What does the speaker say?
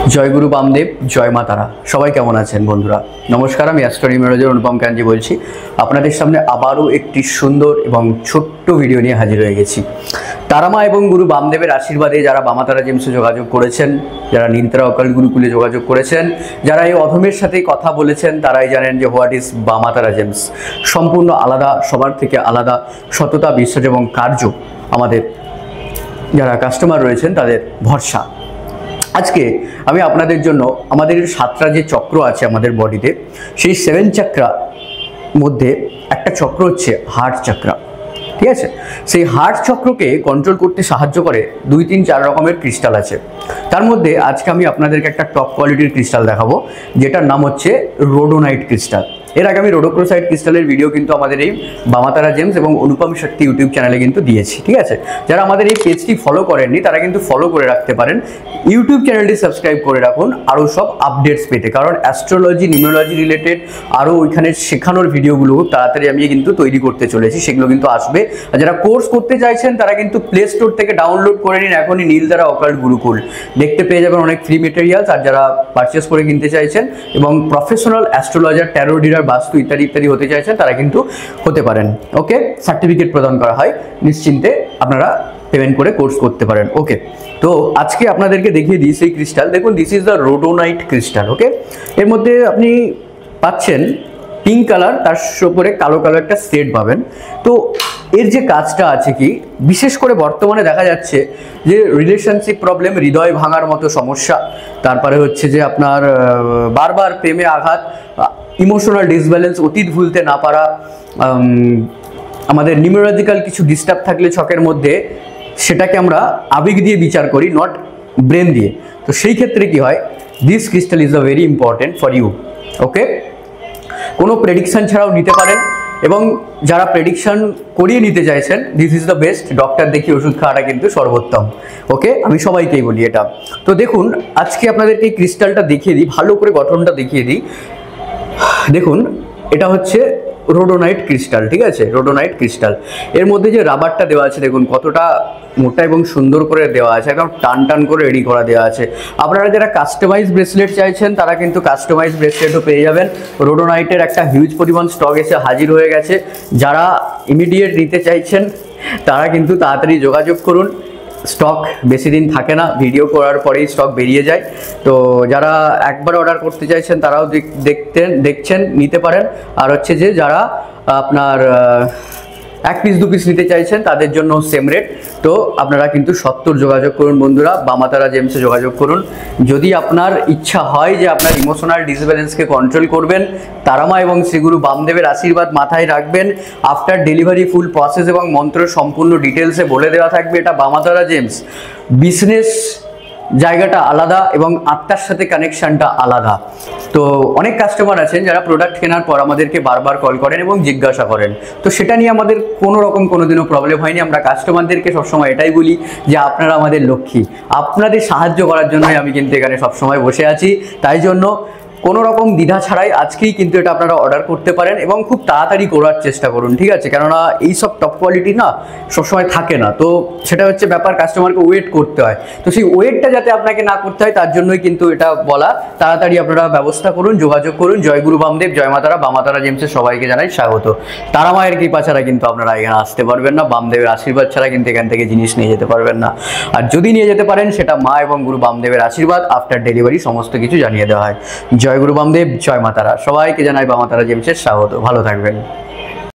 জয় গুরু বামদেব, জয় মা তারা। সবাই কেমন আছেন বন্ধুরা? নমস্কার, আমি অ্যাস্ট্রোনিউমেরোলজার অনুপম কাঞ্জি বলছি। আপনাদের সামনে আবারও একটি সুন্দর এবং ছোট্ট ভিডিও নিয়ে হাজির হয়ে গেছি। তারামা এবং গুরু বামদেবের আশীর্বাদে যারা বামাতারা জেমসে যোগাযোগ করেছেন, যারা নীলতারা অকাল্ট গুরুকুলে যোগাযোগ করেছেন, যারা এই অধমের সাথে কথা বলেছেন, তারাই জানেন যে হোয়াট ইজ বামাতারা জেমস। সম্পূর্ণ আলাদা, সবার থেকে আলাদা সততা, বিশ্বাস এবং কার্য আমাদের যারা কাস্টমার রয়েছেন তাদের ভরসা। আজকে আমি আপনাদের জন্য আমাদের 7টা যে চক্র আছে আমাদের বডিতে, সেই 7 চক্রা মধ্যে একটা চক্র হচ্ছে হার্ট চক্রা। ঠিক আছে, সেই হার্ট চক্রকে কন্ট্রোল করতে সাহায্য করে 2, 3, 4 রকমের ক্রিস্টাল আছে। তার মধ্যে আজকে আমি আপনাদেরকে একটা টপ কোয়ালিটির ক্রিস্টাল দেখাবো, যেটার নাম হচ্ছে রোডোনাইট ক্রিস্টাল। এর আগে আমি রোডোক্রোসাইট ক্রিস্টালের ভিডিও কিন্তু আমাদের এই বামাতারা জেমস এবং অনুপম শক্তি ইউটিউব চ্যানেলে কিন্তু দিয়েছি। ঠিক আছে, যারা আমাদের এই পেজটি ফলো করেননি তারা কিন্তু ফলো করে রাখতে পারেন। ইউটিউব চ্যানেলটি সাবস্ক্রাইব করে রাখুন আরও সব আপডেটস পেতে, কারণ অ্যাস্ট্রোলজি, নিউমেরোলজি রিলেটেড আরও ওইখানে শেখানোর ভিডিওগুলো খুব তাড়াতাড়ি আমি কিন্তু তৈরি করতে চলেছি, সেগুলো কিন্তু আসবে। আর যারা কোর্স করতে চাইছেন তারা কিন্তু প্লে স্টোর থেকে ডাউনলোড করে নিন এখনই নীলতারা অকাল্ট গুরুকুল, দেখতে পেয়ে যাবেন অনেক ফ্রি মেটেরিয়ালস। আর যারা পারচেস করে কিনতে চাইছেন এবং প্রফেশনাল অ্যাস্ট্রোলজার, ট্যারো রিডার, বাস্তু ইত্যাদি ইত্যাদি হতে চাইছেন তারা কিন্তু হতে পারেন। ওকে, সার্টিফিকেট প্রদান করা হয়, নিশ্চিন্তে আপনারা পেমেন্ট করে কোর্স করতে পারেন। ওকে, তো আজকে আপনাদেরকে দেখিয়ে দিই সেই ক্রিস্টাল। দেখুন, দিস ইজ দ্য রোডোনাইট ক্রিস্টাল। ওকে, এর মধ্যে আপনি পাচ্ছেন পিঙ্ক কালার, তার উপরে কালো কালার একটা সেট পাবেন। তো এর যে কাজটা আছে কি, বিশেষ করে বর্তমানে দেখা যাচ্ছে যে রিলেশনশিপ প্রবলেম, হৃদয় ভাঙার মতো সমস্যা, তারপরে হচ্ছে যে আপনার বারবার প্রেমে আঘাত, ইমোশনাল ডিসব্যালেন্স, অতীত ভুলতে না পারা, আমাদের নিউমেরোলজিক্যাল কিছু ডিস্টার্ব থাকলে ছকের মধ্যে, সেটাকে আমরা আবেগ দিয়ে বিচার করি, নট ব্রেন দিয়ে। তো সেই ক্ষেত্রে কি হয়, this crystal is a very important for you. Okay, কোনো প্রেডিকশান ছাড়াও নিতে পারেন, এবং যারা প্রেডিকশান করিয়ে নিতে চাইছেন, this is the best. Doctor দেখিয়ে ওষুধ খাওয়াটা কিন্তু সর্বোত্তম। ওকে, আমি সবাইকেই বলি এটা। তো দেখুন, আজকে আপনাদেরকে এই ক্রিস্টালটা দেখিয়ে দিই, ভালো করে গঠনটা দেখিয়ে দিই। দেখুন, এটা হচ্ছে রোডোনাইট ক্রিস্টাল। ঠিক আছে, রোডোনাইট ক্রিস্টাল। এর মধ্যে যে রাবারটা দেওয়া আছে দেখুন কতটা মোটা এবং সুন্দর করে দেওয়া আছে, একদম টান টান করে রেডি করা দেওয়া আছে। আপনারা যারা কাস্টমাইজ ব্রেসলেট চাইছেন তারা কিন্তু কাস্টমাইজ ব্রেসলেটও পেয়ে যাবেন। রোডোনাইটের একটা হিউজ পরিমাণ স্টক এসে হাজির হয়ে গেছে। যারা ইমিডিয়েট নিতে চাইছেন তারা কিন্তু তাড়াতাড়ি যোগাযোগ করুন। স্টক বেশি দিন থাকে না, ভিডিও করার পরেই স্টক বেরিয়ে যায়। তো যারা একবার অর্ডার করতে চাইছেন তারাও দেখছেন, নিতে পারেন। আর হচ্ছে যে যারা আপনার 1 পিস 2 পিস নিতে চাইছেন তাদের জন্য সেম রেট। তো আপনারা কিন্তু 70 যোগাযোগ করুন বন্ধুরা, বামাতারা জেমসে যোগাযোগ করুন। যদি আপনার ইচ্ছা হয় যে আপনার ইমোশনাল ডিসব্যালেন্সকে কন্ট্রোল করবেন, তারামা এবং শ্রীগুরু বামদেবের আশীর্বাদ মাথায় রাখবেন। আফটার ডেলিভারি ফুল প্রসেস এবং মন্ত্র সম্পূর্ণ ডিটেলসে বলে দেওয়া থাকবে। এটা বামাতারা জেমস, বিজনেস জায়গাটা আলাদা এবং আত্মার সাথে কানেকশানটা আলাদা। তো অনেক কাস্টমার আছেন যারা প্রোডাক্ট কেনার পর আমাদেরকে বারবার কল করেন এবং জিজ্ঞাসা করেন। তো সেটা নিয়ে আমাদের কোনো রকম কোনোদিনও প্রবলেম হয়নি। আমরা কাস্টমারদেরকে সবসময় এটাই বলি যে আপনারা আমাদের লক্ষ্মী, আপনাদের সাহায্য করার জন্যই আমি কিন্তু এখানে সবসময় বসে আছি। তাই জন্য কোনো রকম দ্বিধা ছাড়াই আজকেই কিন্তু এটা আপনারা অর্ডার করতে পারেন এবং খুব তাড়াতাড়ি করার চেষ্টা করুন। ঠিক আছে, কেননা এইসব টপ কোয়ালিটি না সবসময় থাকে না, তো সেটা হচ্ছে ব্যাপার, কাস্টমারকে ওয়েট করতে হয়। তো সেই ওয়েটটা যাতে আপনাকে না করতে হয় তার জন্যই কিন্তু এটা বলা। তাড়াতাড়ি আপনারা ব্যবস্থা করুন, যোগাযোগ করুন। জয় গুরু বামদেব, জয় মাতারা। বামাতারা জেমসের সবাইকে জানাই স্বাগত। তারা মায়ের কৃপা ছাড়া কিন্তু আপনারা এখানে আসতে পারবেন না, বামদেবের আশীর্বাদ ছাড়া কিন্তু এখান থেকে জিনিস নিয়ে যেতে পারবেন না। আর যদি নিয়ে যেতে পারেন সেটা মা এবং গুরু বামদেবের আশীর্বাদ, আফটার ডেলিভারি সমস্ত কিছু জানিয়ে দেওয়া হয়। জয় গুরু বামদেব, জয় মাতারা। সবাইকে জানাই বামাতারা জেমসের স্বাগত। ভালো থাকবেন।